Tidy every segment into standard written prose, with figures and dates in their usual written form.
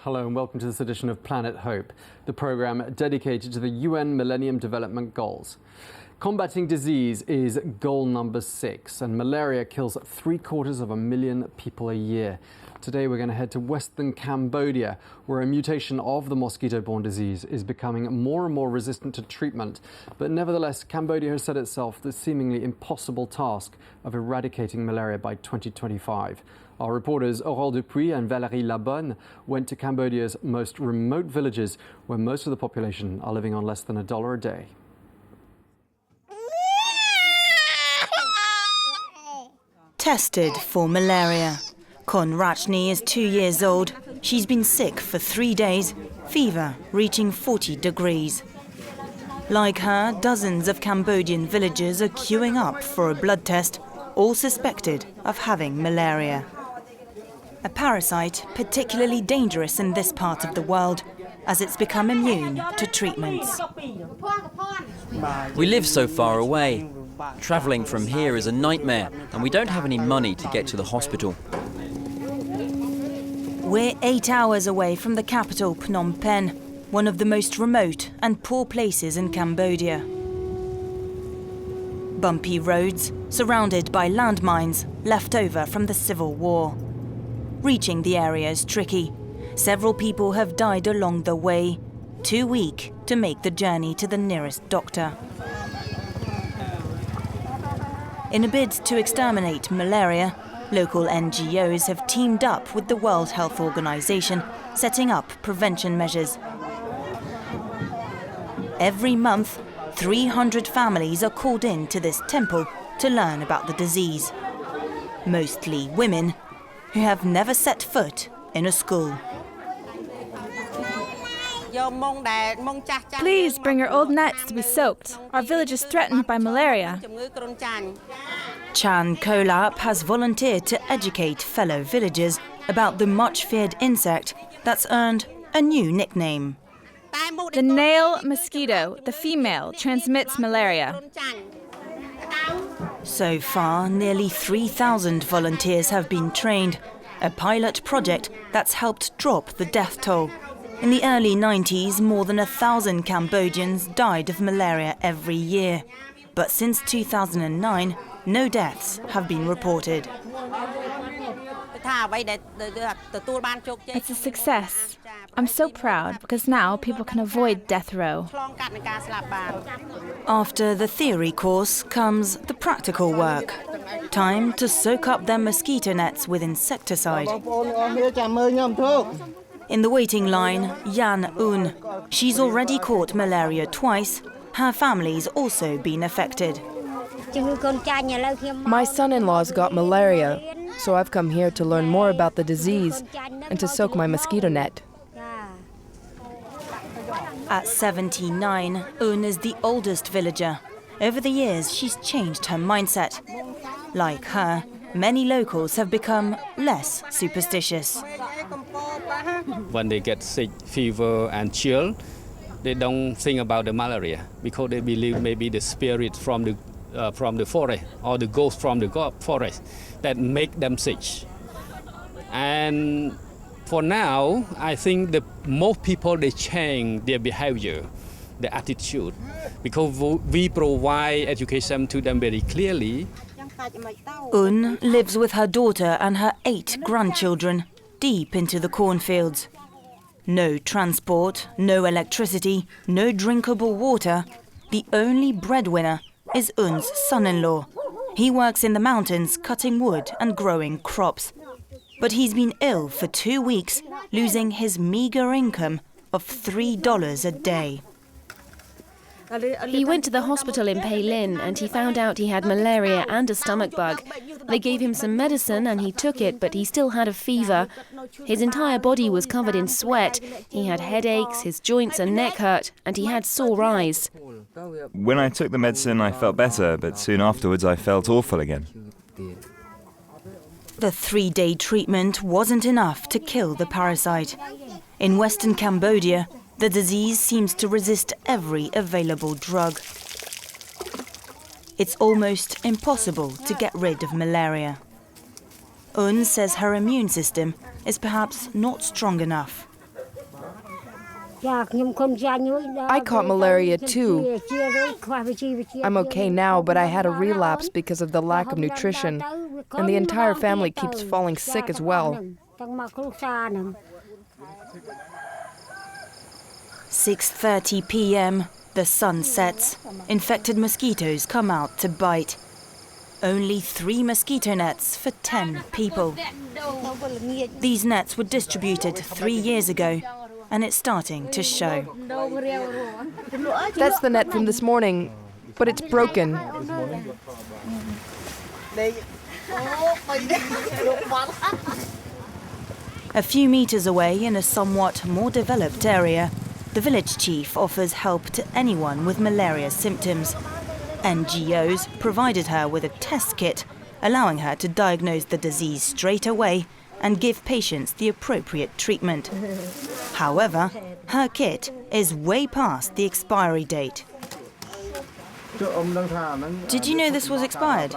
Hello and welcome to this edition of Planet Hope, the programme dedicated to the UN Millennium Development Goals. Combating disease is goal number 6, and malaria kills 750,000 people a year. Today we're going to head to western Cambodia, where a mutation of the mosquito-borne disease is becoming more and more resistant to treatment. But nevertheless, Cambodia has set itself the seemingly impossible task of eradicating malaria by 2025. Our reporters Aurore Dupuis and Valérie Labonne went to Cambodia's most remote villages, where most of the population are living on less than $1 a day. Tested for malaria. Kon Rachni is 2 years old. She's been sick for 3 days, fever reaching 40 degrees. Like her, dozens of Cambodian villagers are queuing up for a blood test, all suspected of having malaria. A parasite particularly dangerous in this part of the world, as it's become immune to treatments. We live so far away. Travelling from here is a nightmare, and we don't have any money to get to the hospital. We're 8 hours away from the capital, Phnom Penh, one of the most remote and poor places in Cambodia. Bumpy roads, surrounded by landmines left over from the civil war. Reaching the area is tricky. Several people have died along the way, too weak to make the journey to the nearest doctor. In a bid to exterminate malaria, local NGOs have teamed up with the World Health Organization, setting up prevention measures. Every month, 300 families are called in to this temple to learn about the disease. Mostly women who have never set foot in a school. Please bring your old nets to be soaked. Our village is threatened by malaria. Chan Kolap has volunteered to educate fellow villagers about the much-feared insect that's earned a new nickname. The nail mosquito, the female, transmits malaria. So far, nearly 3,000 volunteers have been trained, a pilot project that's helped drop the death toll. In the early 90s, more than 1,000 Cambodians died of malaria every year. But since 2009, no deaths have been reported. It's a success. I'm so proud because now people can avoid death row. After the theory course comes the practical work. Time to soak up their mosquito nets with insecticide. In the waiting line, Yan Un. She's already caught malaria twice. Her family's also been affected. My son-in-law's got malaria, so I've come here to learn more about the disease and to soak my mosquito net. At 79, Un is the oldest villager. Over the years, she's changed her mindset. Like her, many locals have become less superstitious. When they get sick, fever and chill, they don't think about the malaria because they believe maybe the spirit from the forest or the ghost from the forest that make them sick. And for now, I think that most people, they change their behavior, their attitude, because we provide education to them very clearly. Un lives with her daughter and her 8 grandchildren deep into the cornfields. No transport, no electricity, no drinkable water. The only breadwinner is Un's son-in-law. He works in the mountains cutting wood and growing crops. But he's been ill for 2 weeks, losing his meager income of $3 a day. He went to the hospital in Pei Lin and he found out he had malaria and a stomach bug. They gave him some medicine and he took it, but he still had a fever. His entire body was covered in sweat. He had headaches, his joints and neck hurt, and he had sore eyes. When I took the medicine, I felt better, but soon afterwards I felt awful again. The 3-day treatment wasn't enough to kill the parasite. In western Cambodia, the disease seems to resist every available drug. It's almost impossible to get rid of malaria. Un says her immune system is perhaps not strong enough. I caught malaria too. I'm okay now, but I had a relapse because of the lack of nutrition, and the entire family keeps falling sick as well. 6:30 p.m. The sun sets. Infected mosquitoes come out to bite. Only 3 mosquito nets for 10 people. These nets were distributed 3 years ago, and it's starting to show. That's the net from this morning, but it's broken. A few meters away, in a somewhat more developed area, the village chief offers help to anyone with malaria symptoms. NGOs provided her with a test kit, allowing her to diagnose the disease straight away and give patients the appropriate treatment. However, her kit is way past the expiry date. Did you know this was expired?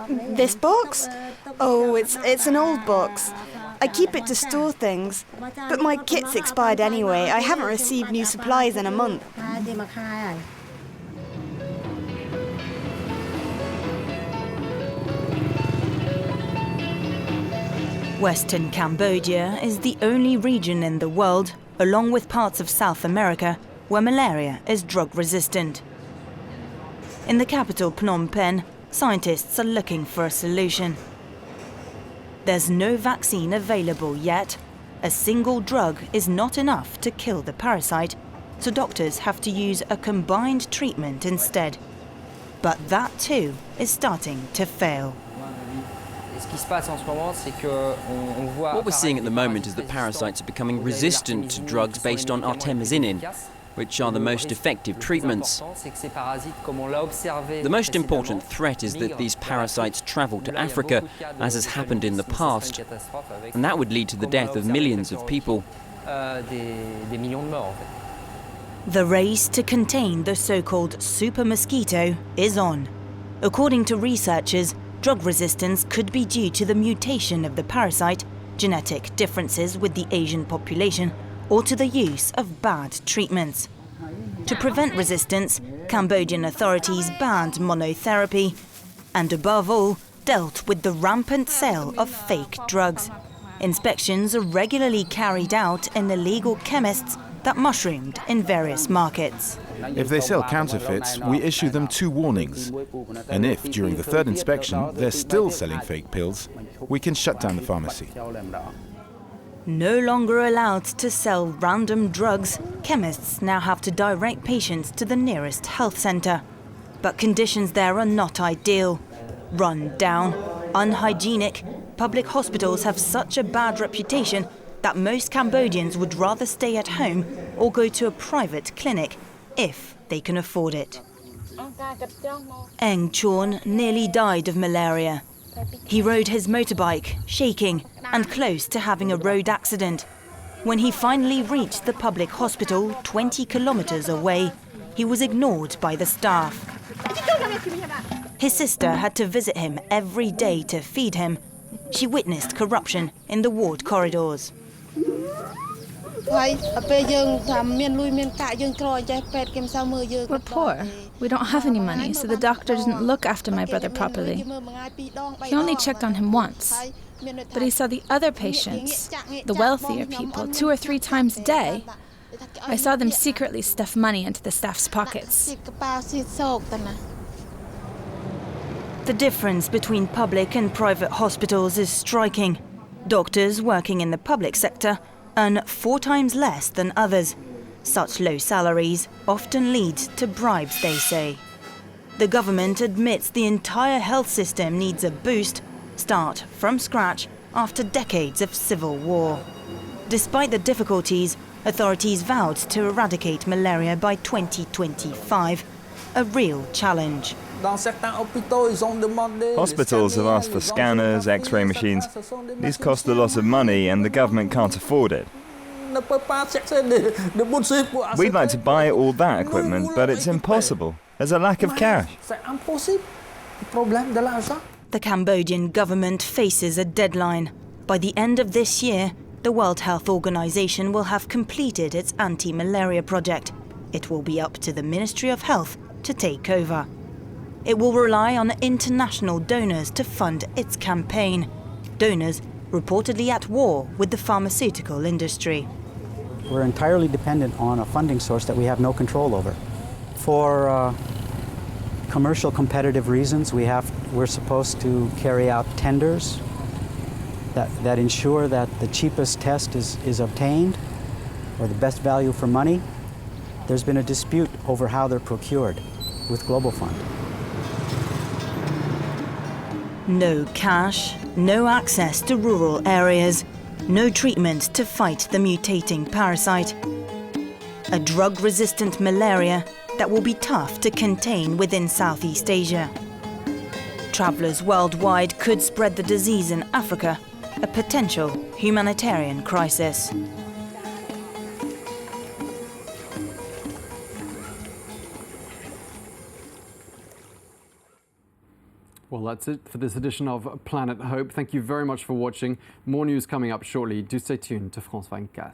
This box? Oh, it's an old box. I keep it to store things, but my kit's expired anyway. I haven't received new supplies in a month. Western Cambodia is the only region in the world, along with parts of South America, where malaria is drug-resistant. In the capital Phnom Penh, scientists are looking for a solution. There's no vaccine available yet. A single drug is not enough to kill the parasite, so doctors have to use a combined treatment instead. But that too is starting to fail. What we're seeing at the moment is that parasites are becoming resistant to drugs based on artemisinin, which are the most effective treatments. The most important threat is that these parasites travel to Africa, as has happened in the past, and that would lead to the death of millions of people. The race to contain the so-called super mosquito is on. According to researchers, drug resistance could be due to the mutation of the parasite, genetic differences with the Asian population, or to the use of bad treatments. To prevent resistance, Cambodian authorities banned monotherapy and, above all, dealt with the rampant sale of fake drugs. Inspections are regularly carried out in illegal chemists that mushroomed in various markets. If they sell counterfeits, we issue them 2 warnings. And if, during the 3rd inspection, they're still selling fake pills, we can shut down the pharmacy. No longer allowed to sell random drugs, chemists now have to direct patients to the nearest health centre. But conditions there are not ideal. Run down, unhygienic, public hospitals have such a bad reputation that most Cambodians would rather stay at home or go to a private clinic if they can afford it. Eng Chorn nearly died of malaria. He rode his motorbike, shaking and close to having a road accident. When he finally reached the public hospital 20 kilometers away, he was ignored by the staff. His sister had to visit him every day to feed him. She witnessed corruption in the ward corridors. We're poor. We don't have any money, so the doctor didn't look after my brother properly. He only checked on him once, but he saw the other patients, the wealthier people, 2 or 3 times a day. I saw them secretly stuff money into the staff's pockets. The difference between public and private hospitals is striking. Doctors working in the public sector earn 4 times less than others. Such low salaries often lead to bribes, they say. The government admits the entire health system needs a boost, start from scratch after decades of civil war. Despite the difficulties, authorities vowed to eradicate malaria by 2025, a real challenge. Hospitals have asked for scanners, X-ray machines. These cost a lot of money and the government can't afford it. We'd like to buy all that equipment, but it's impossible. There's a lack of cash. The Cambodian government faces a deadline. By the end of this year, the World Health Organization will have completed its anti-malaria project. It will be up to the Ministry of Health to take over. It will rely on international donors to fund its campaign. Donors reportedly at war with the pharmaceutical industry. We're entirely dependent on a funding source that we have no control over. For commercial competitive reasons, we're supposed to carry out tenders that ensure that the cheapest test is obtained, or the best value for money. There's been a dispute over how they're procured with Global Fund. No cash, no access to rural areas, no treatment to fight the mutating parasite. A drug-resistant malaria that will be tough to contain within Southeast Asia. Travellers worldwide could spread the disease in Africa, a potential humanitarian crisis. Well, that's it for this edition of Planet Hope. Thank you very much for watching. More news coming up shortly. Do stay tuned to France 24.